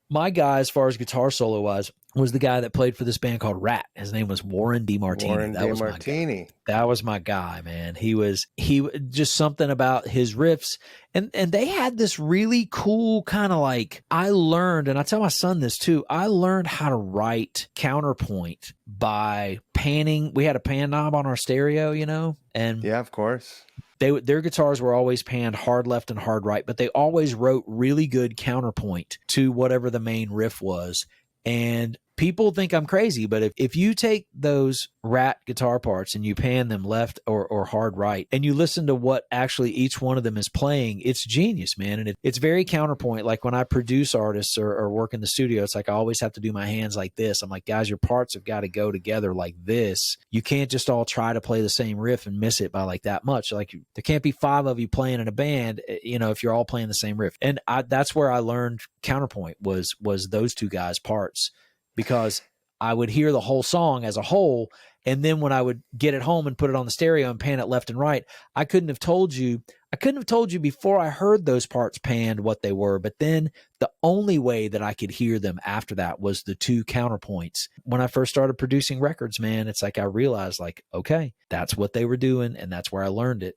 My guy, as far as guitar solo wise, was the guy that played for this band called Rat. His name was Warren DeMartini. Warren That was my guy. DeMartini. That was my guy, man. He just something about his riffs. And they had this really cool kind of like, I learned, and I tell my son this too, I learned how to write counterpoint by panning. We had a pan knob on our stereo, you know? And yeah, of course. Their guitars were always panned hard left and hard right, but they always wrote really good counterpoint to whatever the main riff was. And people think I'm crazy, but if you take those Rat guitar parts and you pan them left or hard right, and you listen to what actually each one of them is playing, it's genius, man. And it's very counterpoint. Like when I produce artists or work in the studio, it's like I always have to do my hands like this. I'm like, guys, your parts have got to go together like this. You can't just all try to play the same riff and miss it by like that much. Like there can't be 5 of you playing in a band, you know, if you're all playing the same riff. And that's where I learned counterpoint was those 2 guys' parts, because I would hear the whole song as a whole. And then when I would get it home and put it on the stereo and pan it left and right, I couldn't have told you before I heard those parts panned what they were. But then the only way that I could hear them after that was the 2 counterpoints. When I first started producing records, man, it's like I realized like, okay, that's what they were doing. And that's where I learned it.